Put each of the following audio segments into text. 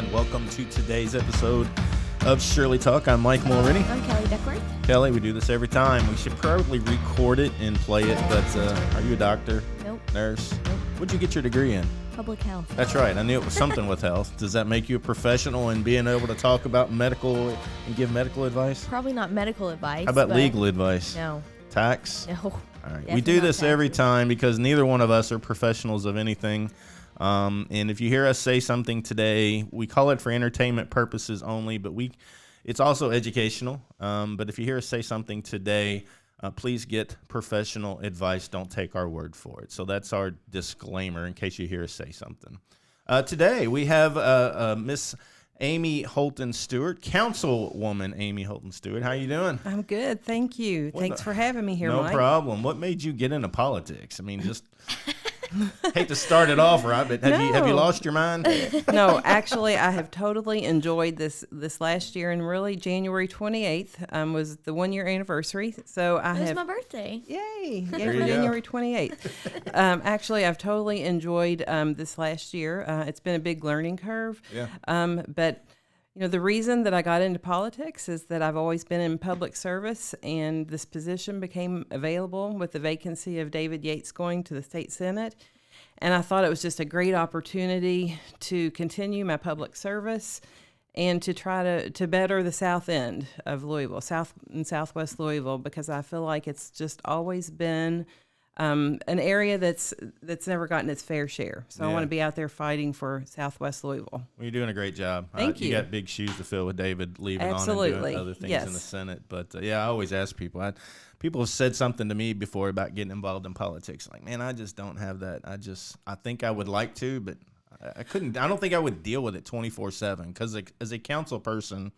everyone. Welcome to today's episode of Shirley Talk. I'm Mike Mulroney. I'm Kelly Duckworth. Kelly, we do this every time. We should probably record it and play it, but are you a doctor? Nope. Nurse? Nope. What'd you get your degree in? Public health. That's right. I knew it was something with health. Does that make you a professional in being able to talk about medical and give medical advice? Probably not medical advice. How about legal advice? No. Tax? No. All right. Definitely We do this not every taxes. time because neither one of us are professionals of anything. And if you hear us say something today, we call it for entertainment purposes only, but it's also educational. But if you hear us say something today, please get professional advice. Don't take our word for it. So that's our disclaimer in case you hear us say something. Today we have Miss Amy Holton Stewart, Councilwoman Amy Holton Stewart. How you doing? I'm good, thank you. Thanks for having me here, No Mike. problem. What made you get into politics? I mean, just hate to start it off right, but have you lost your mind? No, actually, I have totally enjoyed this last year, and really January 28th was the 1-year anniversary. So It was my birthday. Yay for you go. January 28th. Actually, I've totally enjoyed this last year. It's been a big learning curve. Yeah. But you know, the reason that I got into politics is that I've always been in public service, and this position became available with the vacancy of David Yates going to the state Senate. And I thought it was just a great opportunity to continue my public service and to try to better the south end of Louisville, south and southwest Louisville, because I feel like it's just always been an area that's never gotten its fair share. So I want to be out there fighting for southwest Louisville. Well, you're doing a great job. Thank you. You got big shoes to fill with David leaving on and Absolutely. doing other things Yes. in the Senate. But I always ask people. People have said something to me before about getting involved in politics. Like, man, I just don't have that. I think I would like to, but I couldn't. I don't think I would deal with it 24/7 because as a council person,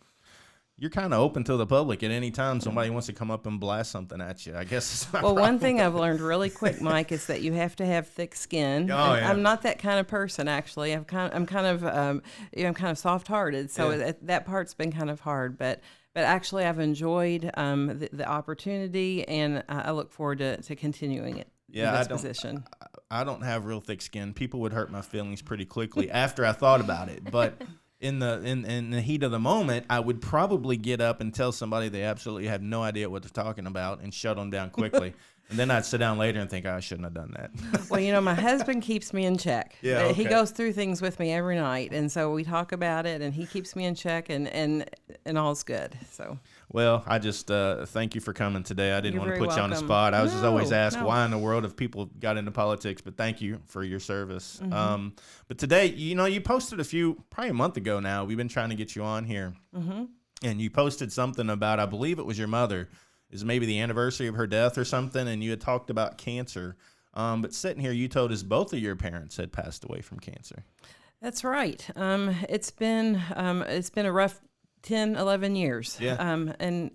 you're kind of open to the public at any time somebody wants to come up and blast something at you. I guess it's my Well, problem. one thing I've learned really quick, Mike, is that you have to have thick skin. Oh, And yeah. I'm not that kind of person, actually. I'm kind of soft-hearted, so Yeah. that part's been kind of hard. But actually, I've enjoyed the opportunity, and I look forward to continuing it. Yeah, in this I don't- position. I don't have real thick skin. People would hurt my feelings pretty quickly after I thought about it. But in the heat of the moment, I would probably get up and tell somebody they absolutely have no idea what they're talking about and shut them down quickly. And then I'd sit down later and think, I shouldn't have done that. Well, you know, my husband keeps me in check. Yeah, He okay. goes through things with me every night, and so we talk about it, and he keeps me in check, and all's good. So. Well, I just thank you for coming today. I didn't You're want to very put you on the welcome. spot. I was just always No, asked no. why in the world have people got into politics, but thank you for your service. Mm-hmm. But today, you posted probably a month ago now. We've been trying to get you on here. Mm-hmm. And you posted something about, I believe it was your mother, is maybe the anniversary of her death or something, and you had talked about cancer. But sitting here, you told us both of your parents had passed away from cancer. That's right. It's been a rough 10, 11 years. Yeah. And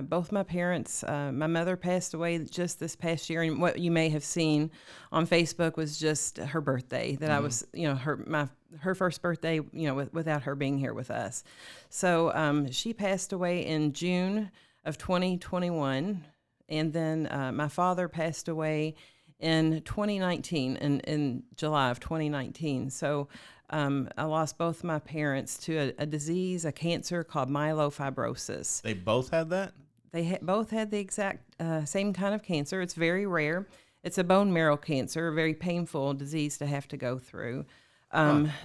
both my parents, my mother passed away just this past year, and what you may have seen on Facebook was just her birthday. That I was, her first birthday, without her being here with us. So she passed away in June of 2021, and then my father passed away in 2019, in July of 2019. So I lost both my parents to a disease, a cancer called myelofibrosis. They both had that? They both had the exact same kind of cancer. It's very rare. It's a bone marrow cancer, a very painful disease to have to go through.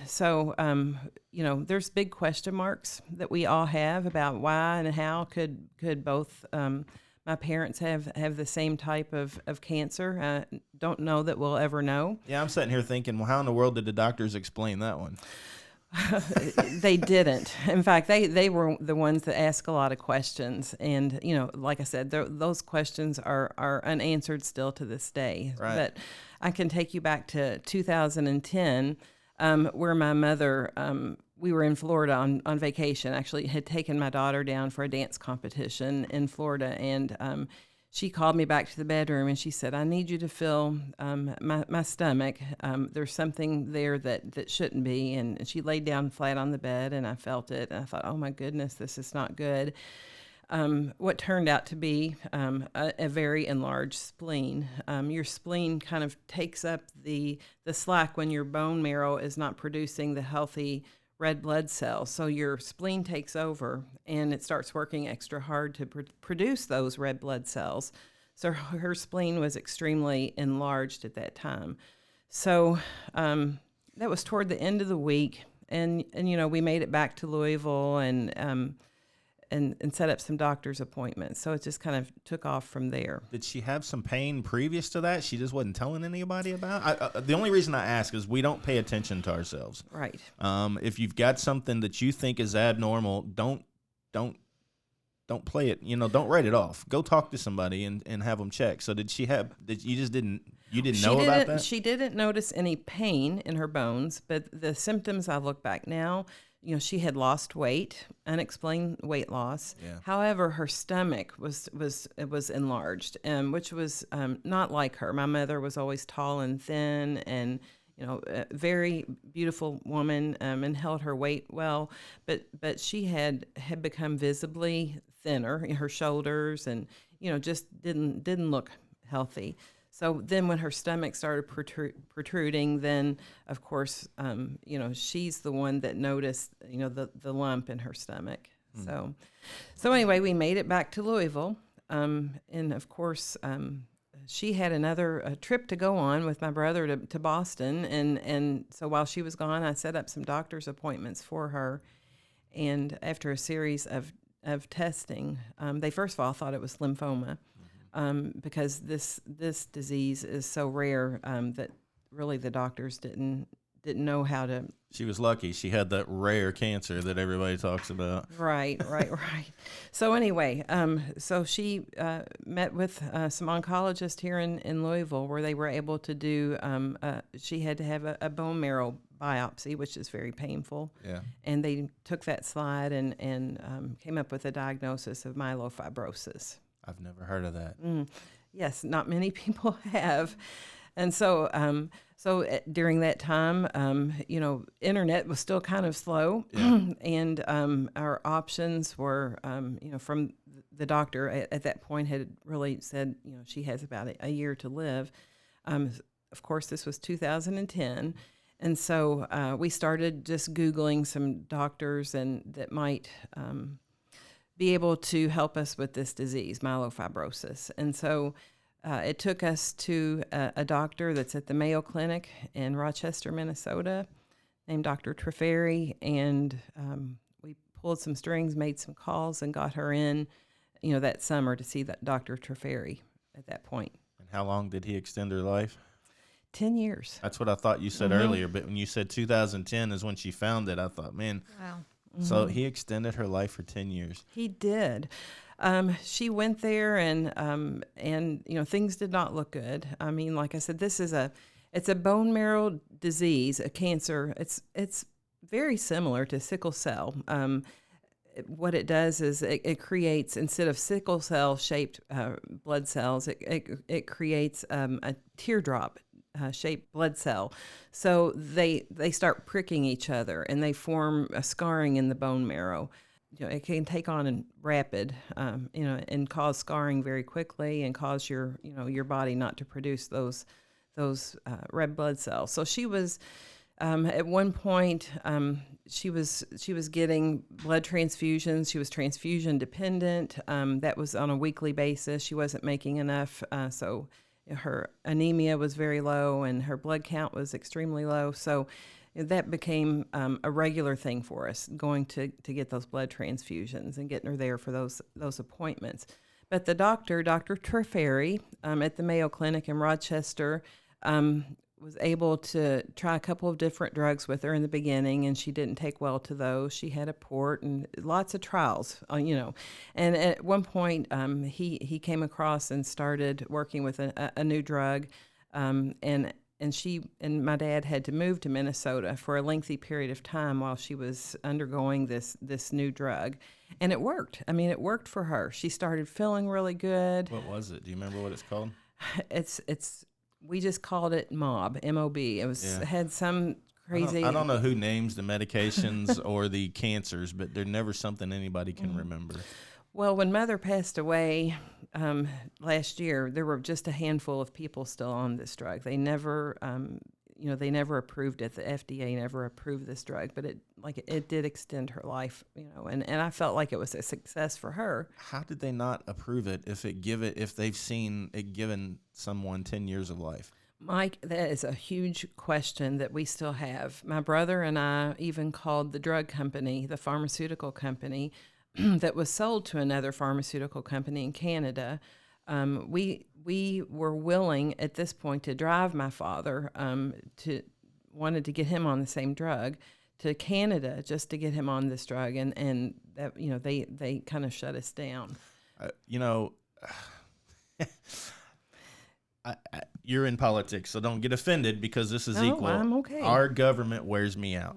So, there's big question marks that we all have about why and how could both my parents have the same type of cancer. I don't know that we'll ever know. Yeah, I'm sitting here thinking, well, how in the world did the doctors explain that one? They didn't. In fact, they were the ones that ask a lot of questions. And, like I said, those questions are unanswered still to this day. Right. But I can take you back to 2010, where my mother, we were in Florida on vacation, actually had taken my daughter down for a dance competition in Florida. And she called me back to the bedroom and she said, I need you to feel my stomach. There's something there that shouldn't be. And she laid down flat on the bed and I felt it. And I thought, oh my goodness, this is not good. What turned out to be a very enlarged spleen. Your spleen kind of takes up the slack when your bone marrow is not producing the healthy red blood cells. So your spleen takes over, and it starts working extra hard to produce those red blood cells. So her spleen was extremely enlarged at that time. So that was toward the end of the week, and we made it back to Louisville and set up some doctor's appointments. So it just kind of took off from there. Did she have some pain previous to that she just wasn't telling anybody about? The only reason I ask is we don't pay attention to ourselves. Right. If you've got something that you think is abnormal, don't play it. Don't write it off. Go talk to somebody and have them check. So you didn't know about that? She didn't notice any pain in her bones, but the symptoms, I look back now, she had lost weight, unexplained weight loss. Yeah. However, her stomach was enlarged, which was not like her. My mother was always tall and thin, and a very beautiful woman, and held her weight well. But she had become visibly thinner in her shoulders, and just didn't look healthy. So then when her stomach started protruding, then, of course, she's the one that noticed, the lump in her stomach. Mm. So anyway, we made it back to Louisville. And, of course, she had another trip to go on with my brother to Boston. And so while she was gone, I set up some doctor's appointments for her. And after a series of testing, they first of all thought it was lymphoma. Because this disease is so rare that really the doctors didn't know how to. She was lucky. She had that rare cancer that everybody talks about. Right. So anyway, so she met with some oncologists here in Louisville, where they were able to do. She had to have a bone marrow biopsy, which is very painful. Yeah. And they took that slide and came up with a diagnosis of myelofibrosis. I've never heard of that. Yes, not many people have. And so during that time, internet was still kind of slow. Yeah. And our options were, from the doctor at that point had really said, she has about a year to live. Of course, this was 2010. And so we started just Googling some doctors and that might be able to help us with this disease, myelofibrosis. And so it took us to a doctor that's at the Mayo Clinic in Rochester, Minnesota, named Dr. Treferi, and we pulled some strings, made some calls, and got her in, that summer to see that Dr. Treferi at that point. And how long did he extend her life? 10 years. That's what I thought you said earlier, but when you said 2010 is when she found it, I thought, man. Wow. So he extended her life for 10 years. He did. She went there, and things did not look good. I mean, like I said, it's a bone marrow disease, a cancer. It's very similar to sickle cell. What it does is it creates, instead of sickle cell shaped blood cells, it creates a teardrop shaped blood cell. So they start pricking each other, and they form a scarring in the bone marrow. It can take on a rapid, and cause scarring very quickly, and cause your body not to produce those red blood cells. So she was, at one point, she was getting blood transfusions. She was transfusion dependent. That was on a weekly basis. She wasn't making enough, so her anemia was very low, and her blood count was extremely low. So that became a regular thing for us, going to get those blood transfusions and getting her there for those appointments. But the Dr. Treferi, at the Mayo Clinic in Rochester, was able to try a couple of different drugs with her in the beginning, and she didn't take well to those. She had a port and lots of trials, And at one point, he came across and started working with a new drug, and she and my dad had to move to Minnesota for a lengthy period of time while she was undergoing this new drug, and it worked. I mean, it worked for her. She started feeling really good. What was it? Do you remember what it's called? We just called it MOB, M-O-B. It had some crazy. I don't know who names the medications or the cancers, but they're never something anybody can remember. Well, when Mother passed away last year, there were just a handful of people still on this drug. They never, they never approved it. The FDA never approved this drug, but it did extend her life, and I felt like it was a success for her. How did they not approve it if they've seen it given someone 10 years of life? Mike, that is a huge question that we still have. My brother and I even called the drug company, the pharmaceutical company that was sold to another pharmaceutical company in Canada. We were willing at this point to drive my father, wanted to get him on the same drug, to Canada just to get him on this drug, and that, they kind of shut us down. You're in politics, so don't get offended because this is equal. I'm okay. Our government wears me out.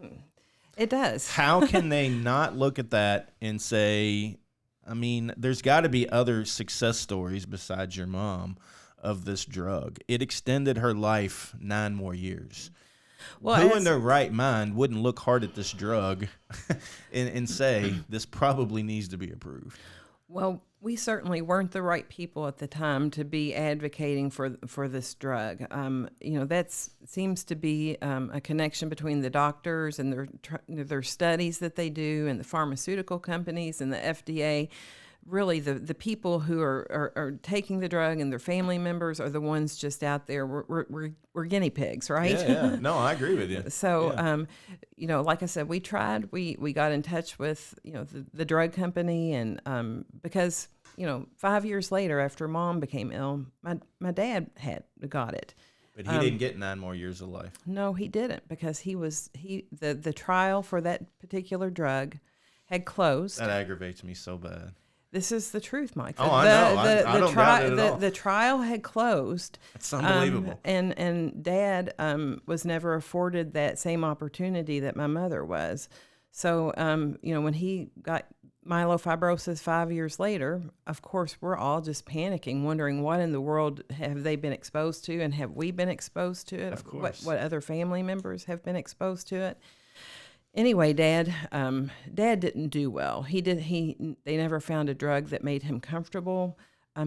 It does. How can they not look at that and say, I mean, there's got to be other success stories besides your mom of this drug. It extended her life 9 more years. Well, who in their right mind wouldn't look hard at this drug and say, this probably needs to be approved? Well, we certainly weren't the right people at the time to be advocating for this drug. That seems to be a connection between the doctors and their studies that they do, and the pharmaceutical companies and the FDA. Really, the people who are taking the drug and their family members are the ones just out there. We're guinea pigs, right? Yeah. No, I agree with you. So, yeah. Like I said, we tried. We got in touch with the drug company, and because 5 years later, after Mom became ill, my dad got it. But he didn't get 9 more years of life. No, he didn't, because the trial for that particular drug had closed. That aggravates me so bad. This is the truth, Mike. Oh, I know. I don't doubt it at all. The trial had closed. It's unbelievable. And Dad was never afforded that same opportunity that my mother was. So, when he got myelofibrosis 5 years later, of course, we're all just panicking, wondering what in the world have they been exposed to, and have we been exposed to it? Of course. What other family members have been exposed to it? Anyway, Dad didn't do well. They never found a drug that made him comfortable.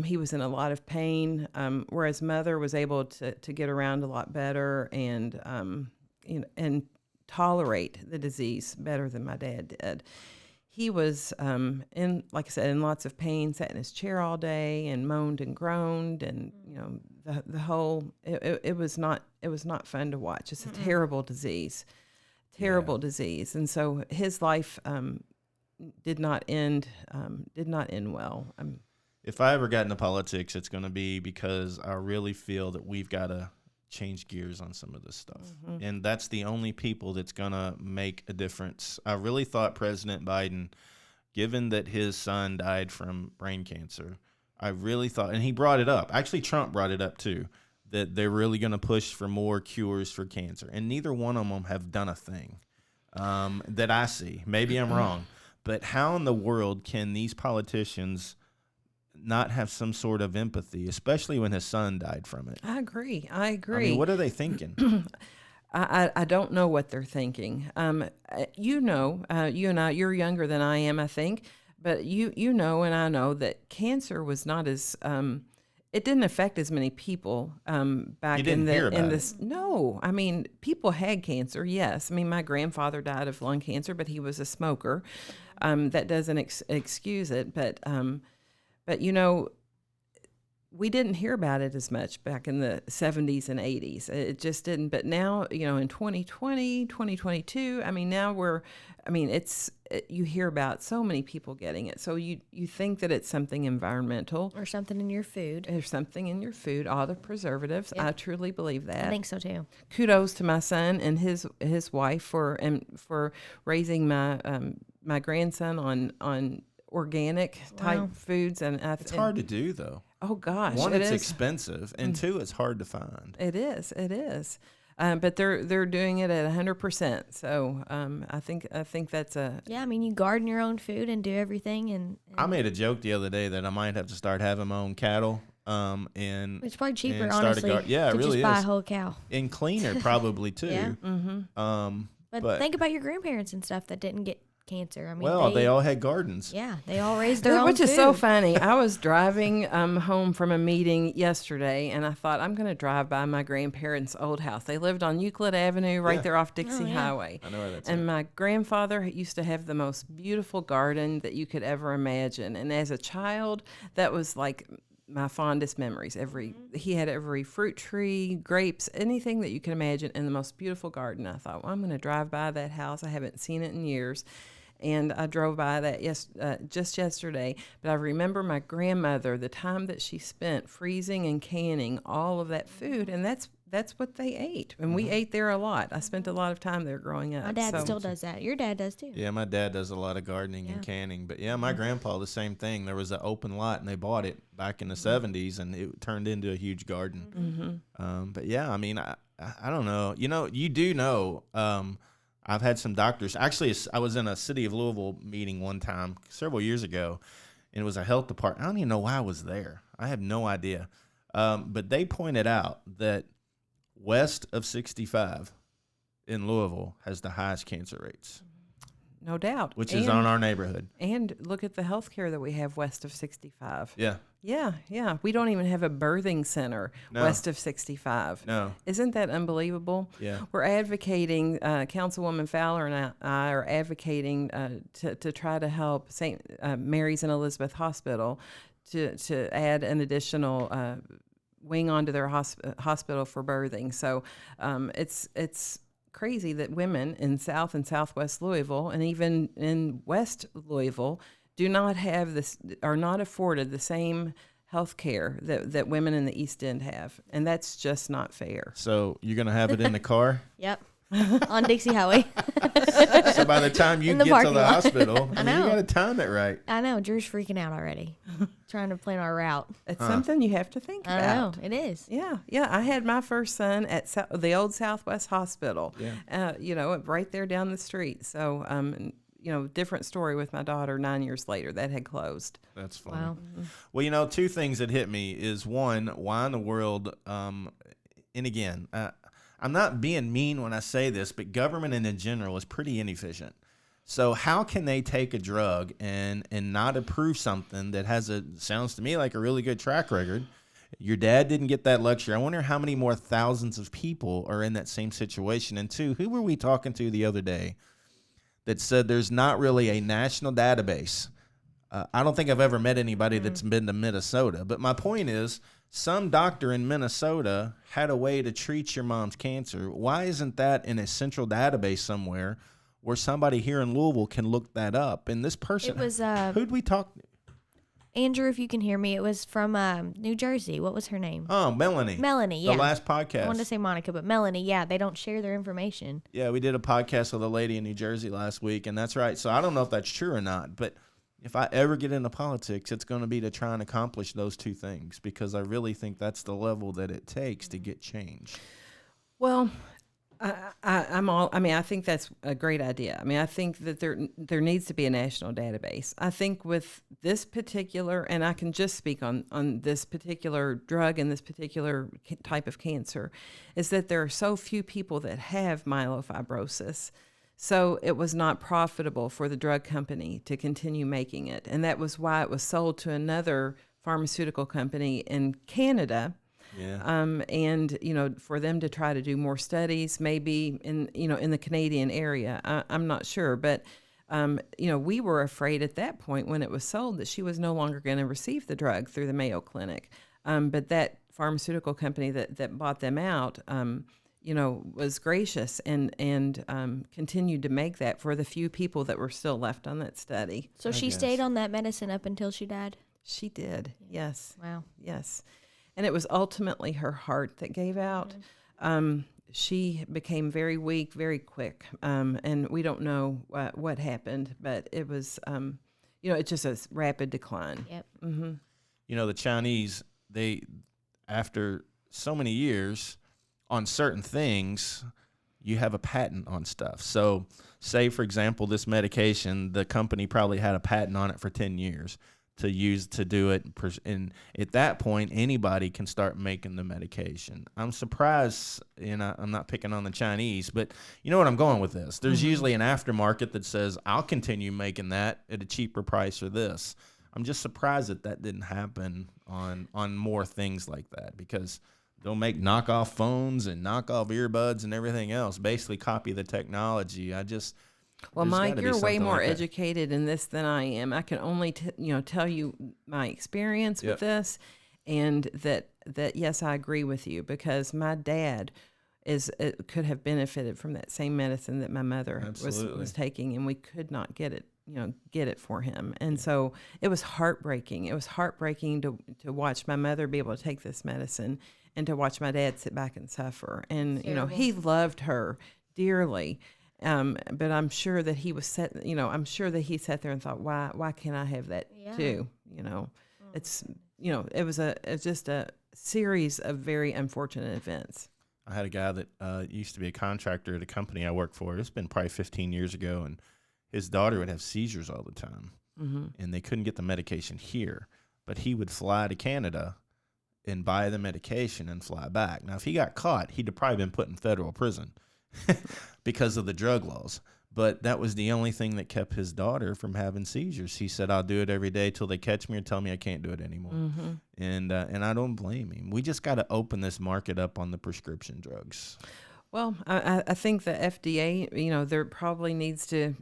He was in a lot of pain, whereas Mother was able to get around a lot better and tolerate the disease better than my dad did. He was like I said, in lots of pain, sat in his chair all day and moaned and groaned, and the whole it was not fun to watch. It's a terrible disease. Disease, and so his life did not end well. If I ever got into politics, it's going to be because I really feel that we've got to change gears on some of this stuff, and that's the only people that's going to make a difference. I really thought President Biden, given that his son died from brain cancer, I really thought, and he brought it up. Actually, Trump brought it up too, that they're really going to push for more cures for cancer. And neither one of them have done a thing that I see. Maybe I'm wrong. But how in the world can these politicians not have some sort of empathy, especially when his son died from it? I agree. I mean, what are they thinking? I don't know what they're thinking. You and I, you're younger than I am, I think. But you know and I know that cancer was not as... it didn't affect as many people back in this. No, I mean, people had cancer. Yes, I mean, my grandfather died of lung cancer, but he was a smoker. That doesn't excuse it, but we didn't hear about it as much back in the 70s and 80s. It just didn't. But now, in 2020, 2022, I mean, you hear about so many people getting it. So you think that it's something environmental. Or something in your food. There's something in your food, all the preservatives. Yep. I truly believe that. I think so too. Kudos to my son and his wife for raising my grandson on organic type foods. And it's hard to do, though. Oh gosh! One, it's expensive, and two, it's hard to find. It is. But they're doing it at 100%. So I think that's a... Yeah, I mean, you garden your own food and do everything. And I made a joke the other day that I might have to start having my own cattle. And it's probably cheaper, and honestly. Yeah, it really just buy a whole cow. And cleaner, probably too. Yeah. But think about your grandparents and stuff that didn't get cancer. I mean, Well, they all had gardens. yeah, they all raised their own Which is so food. funny. I was driving home from a meeting yesterday, and I thought I'm going to drive by my grandparents' old house. They lived on Euclid Avenue, right Yeah. there off Dixie yeah. Highway. I know where that's And at. my grandfather used to have the most beautiful garden that you could ever imagine. And as a child, that was like my fondest memories. He had every fruit tree, grapes, anything that you can imagine in the most beautiful garden. I thought, well, I'm going to drive by that house. I haven't seen it in years. And I drove by that just yesterday. But I remember my grandmother, the time that she spent freezing and canning all of that food, and that's what they ate. And we ate there a lot. I spent a lot of time there growing up. My dad so. still does that. Your dad does too. Yeah, my dad does a lot of gardening and canning. But yeah, my grandpa, the same thing. There was an open lot, and they bought it back in the 70s, and it turned into a huge garden. But yeah, I mean, I don't know. You do know, I've had some doctors. Actually, I was in a City of Louisville meeting one time several years ago, and it was a health department. I don't even know why I was there. I have no idea. But they pointed out that west of 65 in Louisville has the highest cancer rates, No doubt. which is on our neighborhood. And look at the health care that we have west of 65. Yeah. Yeah. We don't even have a birthing center No. west of 65. No. Isn't that unbelievable? Yeah. We're advocating, Councilwoman Fowler and I are advocating to try to help St. Mary's and Elizabeth Hospital to add an additional wing onto their hospital for birthing. So it's crazy that women in South and Southwest Louisville and even in West Louisville are not afforded the same health care that women in the East End have. And that's just not fair. So you're going to have it in the car? Yep. On Dixie Highway. So by the time you In the get to parking the lot. hospital, I mean, you know. got to time it right. I know. Drew's freaking out already. Trying to plan our route. It's something you have to think I about. know. It is. Yeah. I had my first son at the old Southwest Hospital, Yeah. right there down the street. So, different story with my daughter 9 years later. That had closed. That's funny. Wow. Well, two things that hit me is one, why in the world, and again, I'm not being mean when I say this, but government in general is pretty inefficient. So how can they take a drug and not approve something that sounds to me like a really good track record? Your dad didn't get that luxury. I wonder how many more thousands of people are in that same situation. And two, who were we talking to the other day that said there's not really a national database? I don't think I've ever met anybody that's been to Minnesota. But my point is, some doctor in Minnesota had a way to treat your mom's cancer. Why isn't that in a central database somewhere where somebody here in Louisville can look that up? And this person, It was who'd we talk to? Andrew, if you can hear me, it was from New Jersey. What was her name? Oh, Melanie. Melanie, yeah. The last I wanted to podcast. say Monica, but Melanie, yeah, they don't share their information. Yeah, we did a podcast with a lady in New Jersey last week, and that's right. So I don't know if that's true or not, but if I ever get into politics, it's going to be to try and accomplish those two things, because I really think that's the level that it takes to get change. Well, I think that's a great idea. I mean, I think that there needs to be a national database. I think with this particular, and I can just speak on this particular drug and this particular type of cancer, is that there are so few people that have myelofibrosis. So it was not profitable for the drug company to continue making it. And that was why it was sold to another pharmaceutical company in Canada. Yeah. And, for them to try to do more studies, maybe in the Canadian area. I'm not sure. But, we were afraid at that point when it was sold that she was no longer going to receive the drug through the Mayo Clinic. But that pharmaceutical company that bought them out, was gracious and continued to make that for the few people that were still left on that study. So she guess. stayed on that medicine up until she died? She did. Yes. Wow. Yes. And it was ultimately her heart that gave out. She became very weak, very quick. And we don't know what happened, but it was, it's just a rapid decline. Yep. Mm-hmm. The Chinese, after so many years on certain things, you have a patent on stuff. So say, for example, this medication, the company probably had a patent on it for 10 years. to do it. And at that point, anybody can start making the medication. I'm surprised, and I'm not picking on the Chinese, but you know what I'm going with this. There's usually an aftermarket that says, I'll continue making that at a cheaper price or this. I'm just surprised that didn't happen on more things like that, because they'll make knockoff phones and knockoff earbuds and everything else, basically copy the technology. Well, there's Mike, gotta be you're way something more like that. educated in this than I am. I can only tell you my experience Yep. with this, and that yes, I agree with you, because my dad could have benefited from that same medicine that my mother Absolutely. was taking, and we could not get it for him. And so it was heartbreaking. It was heartbreaking to watch my mother be able to take this medicine and to watch my dad sit back and suffer. And he loved her dearly. But I'm sure that he I'm sure that he sat there and thought, why can't I have that too? It's, it was just a series of very unfortunate events. I had a guy that used to be a contractor at a company I worked for. It's been probably 15 years ago, and his daughter would have seizures all the time, and they couldn't get the medication here. But he would fly to Canada and buy the medication and fly back. Now, if he got caught, he'd have probably been put in federal prison because of the drug laws. But that was the only thing that kept his daughter from having seizures. He said, I'll do it every day till they catch me or tell me I can't do it anymore. And I don't blame him. We just got to open this market up on the prescription drugs. Well, I think the FDA, there probably needs to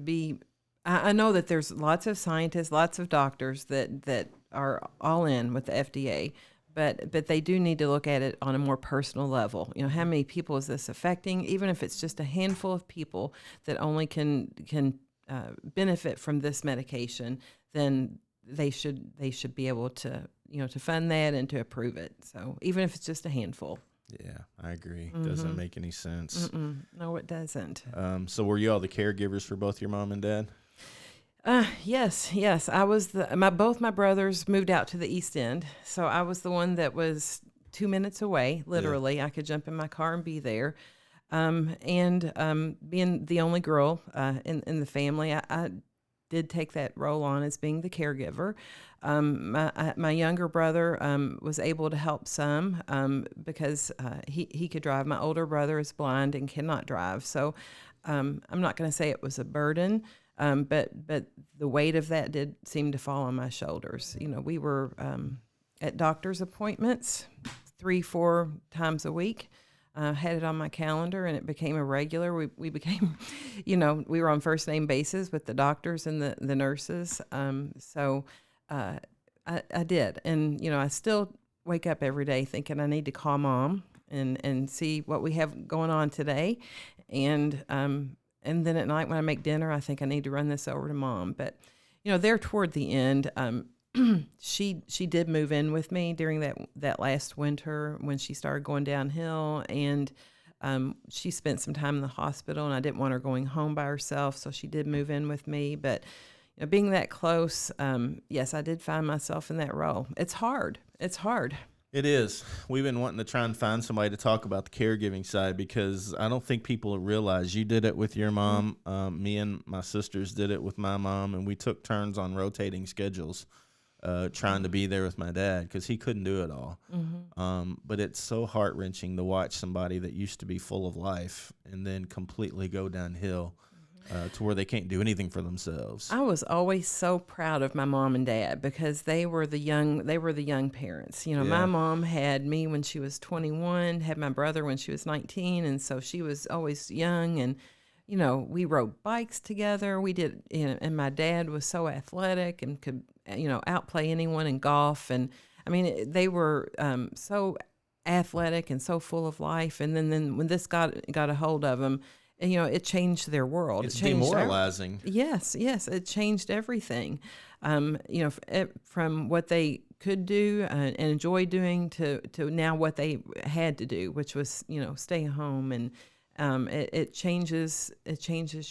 be. I know that there's lots of scientists, lots of doctors that are all in with the FDA, but they do need to look at it on a more personal level. How many people is this affecting? Even if it's just a handful of people that only can benefit from this medication, then they should be able to to fund that and to approve it. So even if it's just a handful. Yeah, I agree. Doesn't make any sense. No, it doesn't. So were you all the caregivers for both your mom and dad? Yes. I was both my brothers moved out to the East End, so I was the one that was 2 minutes away. Literally, I could jump in my car and be there. And being the only girl in the family, I did take that role on as being the caregiver. My younger brother was able to help some because he could drive. My older brother is blind and cannot drive, so I'm not going to say it was a burden. But the weight of that did seem to fall on my shoulders. We were at doctor's appointments 3-4 times a week. Had it on my calendar, and it became a regular. We became, we were on first name basis with the doctors and the nurses. So I did, and I still wake up every day thinking I need to call Mom and see what we have going on today, and then at night when I make dinner, I think I need to run this over to Mom. But, there toward the end, she did move in with me during that last winter when she started going downhill, and she spent some time in the hospital, and I didn't want her going home by herself, so she did move in with me. But being that close, yes, I did find myself in that role. It's hard. It is. We've been wanting to try and find somebody to talk about the caregiving side, because I don't think people realize you did it with your mom. Me and my sisters did it with my mom, and we took turns on rotating schedules trying to be there with my dad because he couldn't do it all. But it's so heart-wrenching to watch somebody that used to be full of life and then completely go downhill to where they can't do anything for themselves. I was always so proud of my mom and dad because they were the young parents. My mom had me when she was 21, had my brother when she was 19, and so she was always young. And we rode bikes together. We did, and my dad was so athletic and could outplay anyone in golf. And I mean, they were so athletic and so full of life. And then when this got a hold of them, it changed their world. It's it changed demoralizing. Yes, it changed everything. From what they could do and enjoy doing to now what they had to do, which was stay home, and it changes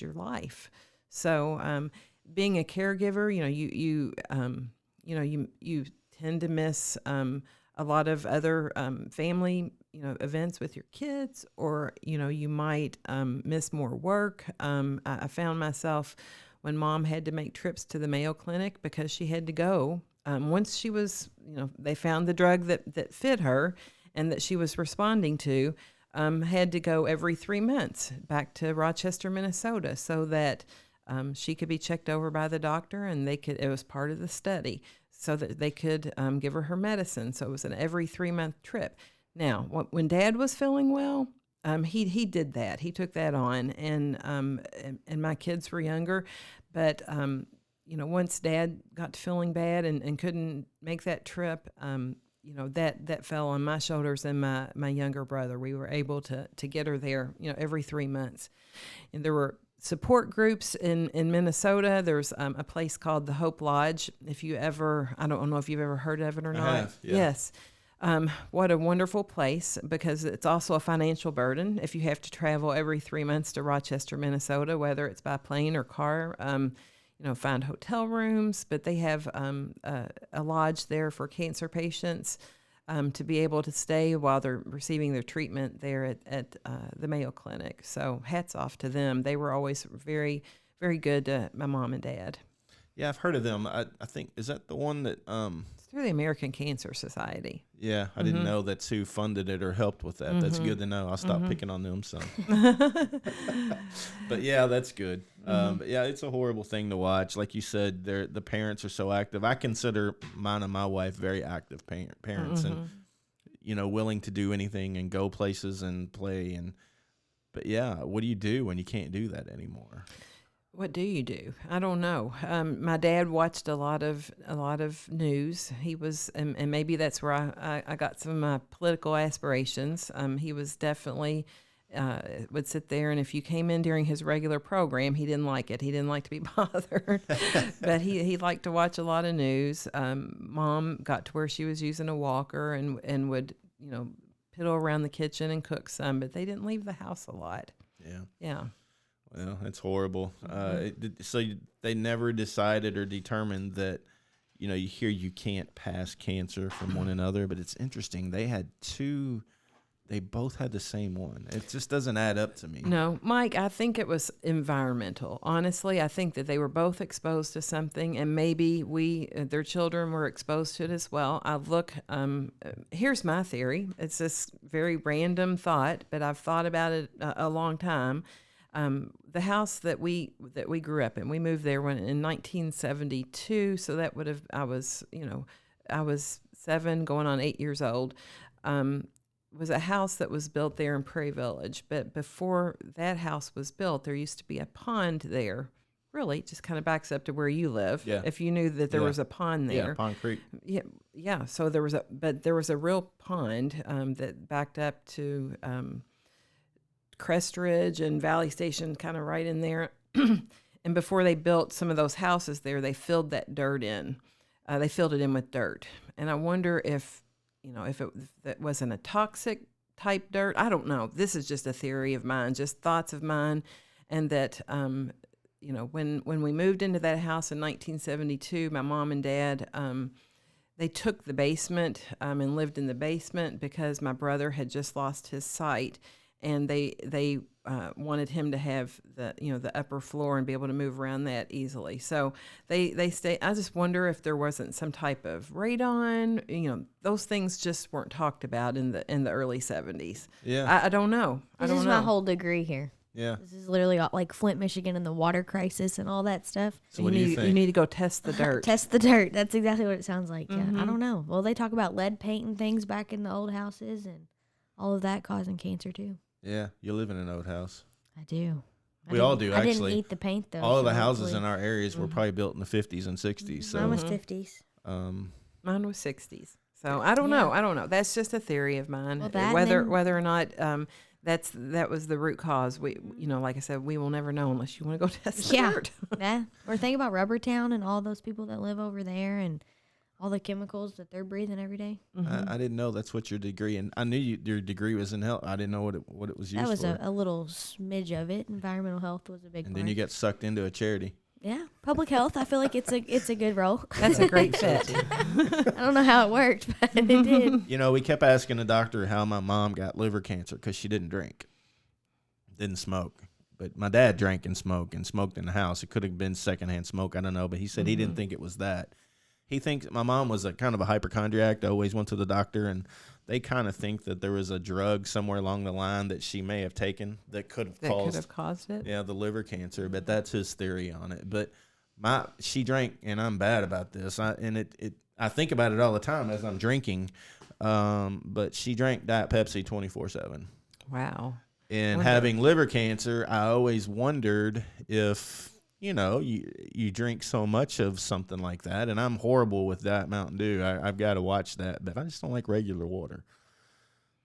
your life. So being a caregiver, you tend to miss a lot of other family events with your kids, or you might miss more work. I found myself when Mom had to make trips to the Mayo Clinic because she had to go. Once she was, they found the drug that fit her and that she was responding to, had to go every 3 months back to Rochester, Minnesota, so that she could be checked over by the doctor, and it was part of the study, so that they could give her medicine. So it was an every 3-month trip. Now, when Dad was feeling well, he did that. He took that on, and my kids were younger, but once Dad got to feeling bad and couldn't make that trip, that fell on my shoulders and my younger brother. We were able to get her there, every 3 months, and there were support groups in Minnesota. There's a place called the Hope Lodge. I don't know if you've ever heard of it or not. I have, yeah. Yes. What a wonderful place, because it's also a financial burden if you have to travel every 3 months to Rochester, Minnesota, whether it's by plane or car. Find hotel rooms, but they have a lodge there for cancer patients to be able to stay while they're receiving their treatment there at the Mayo Clinic. So hats off to them. They were always very, very good to my mom and dad. Yeah, I've heard of them. I think, is that the one that It's through the American Cancer Society. Yeah, I didn't know that's who funded it or helped with that. That's good to know. I'll stop picking on them some. But yeah, that's good. But yeah, it's a horrible thing to watch. Like you said, the parents are so active. I consider mine and my wife very active parents, and willing to do anything and go places and play. But yeah, what do you do when you can't do that anymore? What do you do? I don't know. My dad watched a lot of news. He was, and maybe that's where I got some of my political aspirations. He was definitely would sit there, and if you came in during his regular program, he didn't like it. He didn't like to be bothered, but he liked to watch a lot of news. Mom got to where she was using a walker and would piddle around the kitchen and cook some, but they didn't leave the house a lot. Yeah. Well, it's horrible. So they never decided or determined that, you hear you can't pass cancer from one another, but it's interesting. They both had the same one. It just doesn't add up to me. No, Mike, I think it was environmental. Honestly, I think that they were both exposed to something, and maybe their children were exposed to it as well. Here's my theory. It's this very random thought, but I've thought about it a long time. The house that we grew up in, we moved there in 1972. So that would have, I was 7 going on 8 years old, was a house that was built there in Prairie Village. But before that house was built, there used to be a pond there. Really, just kind of backs up to where you live. Yeah. If you knew that there was a pond there. Yeah, Pond Creek. Yeah. So there was a real pond that backed up to Crest Ridge and Valley Station, kind of right in there. And before they built some of those houses there, they filled that dirt in. They filled it in with dirt. And I wonder if that wasn't a toxic type dirt. I don't know. This is just a theory of mine, just thoughts of mine. And that, when we moved into that house in 1972, my mom and dad, they took the basement and lived in the basement because my brother had just lost his sight. And they wanted him to have the upper floor and be able to move around that easily. So they stay. I just wonder if there wasn't some type of radon. Those things just weren't talked about in the early 70s. Yeah, I don't know. This is my whole degree here. Yeah, this is literally like Flint, Michigan, and the water crisis and all that stuff. So what do you think? You need to go test the dirt. Test the dirt. That's exactly what it sounds like. Yeah, I don't know. Well, they talk about lead paint and things back in the old houses and all of that causing cancer too. Yeah, you live in an old house. I do. We all do, actually. I didn't eat the paint, though. All of the houses in our areas were probably built in the 50s and 60s. So mine was 50s. Mine was 60s. So I don't know. That's just a theory of mine. Well, whether or not that was the root cause. We, like I said, we will never know unless you want to go test the dirt. Yeah. Or think about Rubber Town and all those people that live over there and all the chemicals that they're breathing every day. I didn't know that's what your degree, and I knew your degree was in health. I didn't know what it was used for. That was a little smidge of it. Environmental health was a big part. And then you got sucked into a charity. Yeah, public health. I feel like it's a good role. That's a great fit. I don't know how it worked, but it did. We kept asking the doctor how my mom got liver cancer because she didn't drink, didn't smoke, But my dad drank and smoked in the house. It could have been secondhand smoke. I don't know. But he said he didn't think it was that. He thinks my mom was a kind of a hypochondriac. Always went to the doctor, and they kind of think that there was a drug somewhere along the line that she may have taken that could have caused it. Yeah, the liver cancer. But that's his theory on it. But she drank, and I'm bad about this. I think about it all the time as I'm drinking. But she drank Diet Pepsi 24/7. Wow. And having liver cancer, I always wondered if, you drink so much of something like that. And I'm horrible with Diet Mountain Dew. I've got to watch that, but I just don't like regular water.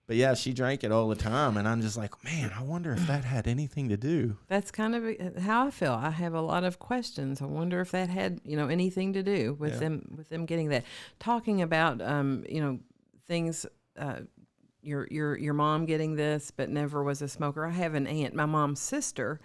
But yeah, she drank it all the time. And I'm just like, man, I wonder if that had anything to do. That's kind of how I feel. I have a lot of questions. I wonder if that had, anything to do with them getting that. Talking about, things, your mom getting this, but never was a smoker. I have an aunt, my mom's sister,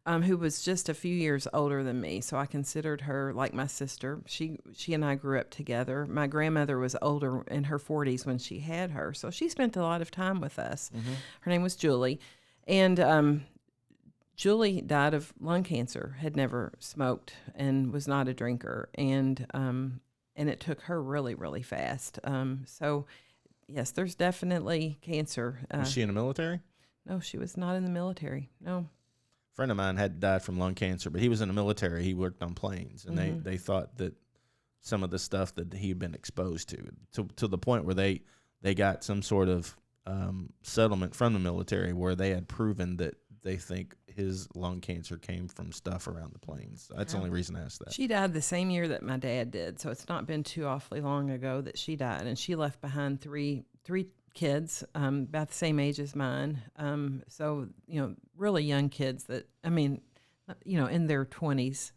who was just a few years older than me. So I considered her like my sister. She and I grew up together. My grandmother was older, in her 40s when she had her. So she spent a lot of time with us. Mm-hmm. Her name was Julie. And Julie died of lung cancer, had never smoked, and was not a drinker. And it took her really, really fast. So yes, there's definitely cancer. Was she in the military? No, she was not in the military. No. A friend of mine had died from lung cancer, but he was in the military. He worked on planes, and they thought that some of the stuff that he had been exposed to the point where they got some sort of settlement from the military where they had proven that they think his lung cancer came from stuff around the planes. That's the only reason I asked that. She died the same year that my dad did, so it's not been too awfully long ago that she died, and she left behind three kids, about the same age as mine. So really young kids that, in their 20s,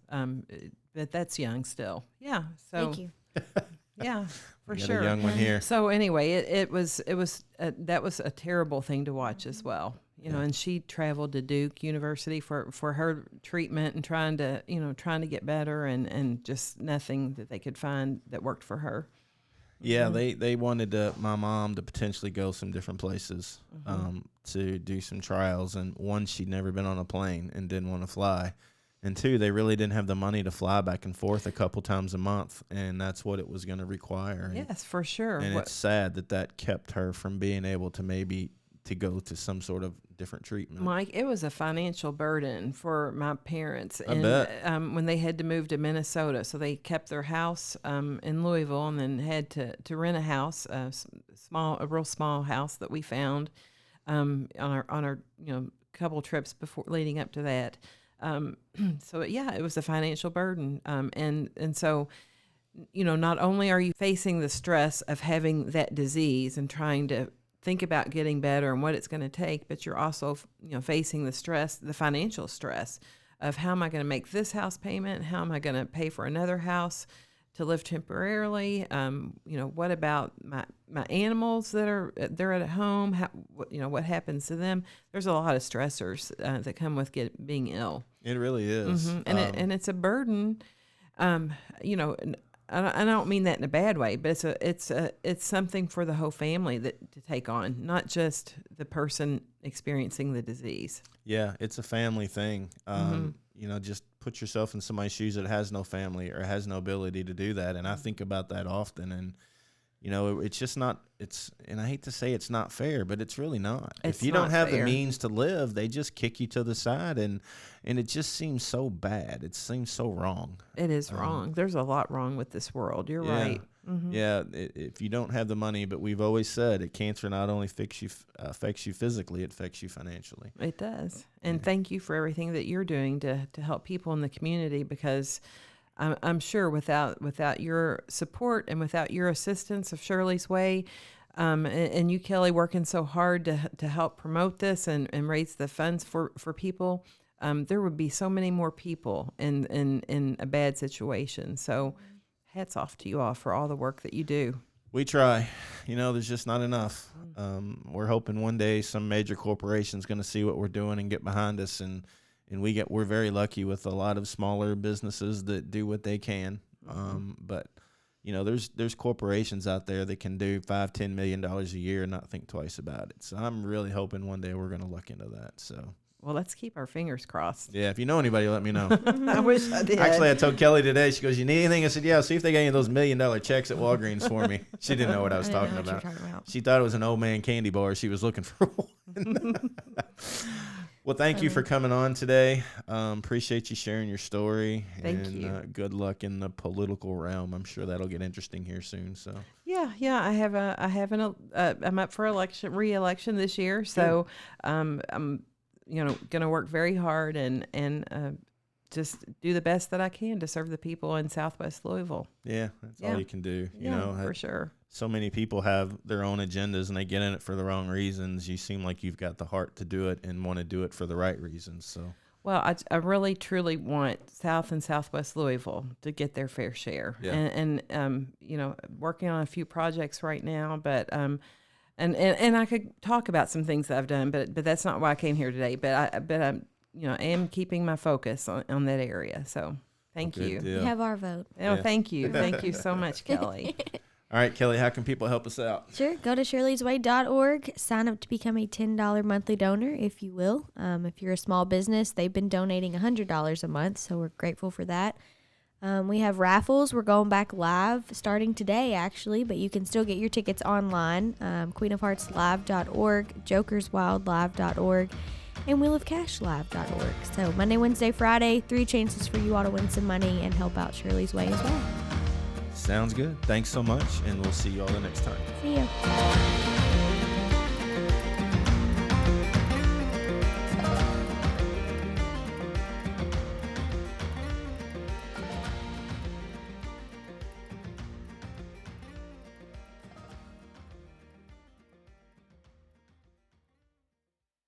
but that's young still. Yeah. So. Thank you. Yeah, for got sure. a young one here. So anyway, it was that was a terrible thing to watch as well. And she traveled to Duke University for her treatment and trying to get better, and just nothing that they could find that worked for her. Yeah, they wanted my mom to potentially go some different places to do some trials. And one, she'd never been on a plane and didn't want to fly. And two, they really didn't have the money to fly back and forth a couple times a month. And that's what it was going to require. Yes, for sure. And it's sad that kept her from being able to maybe to go to some sort of different treatment. Mike, it was a financial burden for my parents. I bet. When they had to move to Minnesota. So they kept their house in Louisville and then had to rent a house, a real small house that we found on our couple trips before leading up to that. So yeah, it was a financial burden. And so, not only are you facing the stress of having that disease and trying to think about getting better and what it's going to take, but you're also, facing the stress, the financial stress of how am I going to make this house payment? How am I going to pay for another house to live temporarily? What about my animals they're at home? What happens to them? There's a lot of stressors that come with being ill. It really is. Mm-hmm. And it's a burden. I don't mean that in a bad way, but it's something for the whole family to take on, not just the person experiencing the disease. Yeah, it's a family thing. Just put yourself in somebody's shoes that has no family or has no ability to do that. And I think about that often. And, it's just not, and I hate to say it's not fair, but it's really not. If you don't have the means to live, they just kick you to the side. And it just seems so bad. It seems so wrong. It is wrong. There's a lot wrong with this world. You're right. Mm-hmm. Yeah, if you don't have the money, but we've always said that cancer not only affects you physically, it affects you financially. It does. And thank you for everything that you're doing to help people in the community, because I'm sure without your support and without your assistance of Shirley's Way, and you, Kelly, working so hard to help promote this and raise the funds for people, there would be so many more people in a bad situation. So hats off to you all for all the work that you do. We try. There's just not enough. We're hoping one day some major corporation's going to see what we're doing and get behind us, and we're very lucky with a lot of smaller businesses that do what they can. But there's corporations out there that can do $5-10 million a year and not think twice about it. So I'm really hoping one day we're going to look into that. So well, let's keep our fingers crossed. Yeah, if you know anybody, let me know. I wish I did. Actually, I told Kelly today, she goes, you need anything? I said, yeah, see if they got any of those $1 million checks at Walgreens for me. She didn't know what I was talking about. She thought it was an old man candy bar. She was looking for one. Well, thank you for coming on today. Appreciate you sharing your story. Thank you. Good luck in the political realm. I'm sure that'll get interesting here soon. So Yeah. I'm up for re-election this year. So, I'm, going to work very hard and just do the best that I can to serve the people in Southwest Louisville. Yeah, that's all you can do. You know, for sure. So many people have their own agendas and they get in it for the wrong reasons. You seem like you've got the heart to do it and want to do it for the right reasons. So, well, I really truly want South and Southwest Louisville to get their fair share. Yeah. And working on a few projects right now, but and I could talk about some things that I've done, but that's not why I came here today. But I am keeping my focus on that area. So thank you. You have our vote. Oh, thank you. Thank you so much, Kelly. All right, Kelly, how can people help us out? Sure. Go to shirleysway.org. Sign up to become a $10 monthly donor, if you will. If you're a small business, they've been donating $100 a month, so we're grateful for that. We have raffles. We're going back live starting today, actually, but you can still get your tickets online. queenofheartslive.org, jokerswildlive.org, and wheelofcashlive.org. So Monday, Wednesday, Friday, 3 chances for you all to win some money and help out Shirley's Way as well. Sounds good. Thanks so much, and we'll see you all the next time. See ya.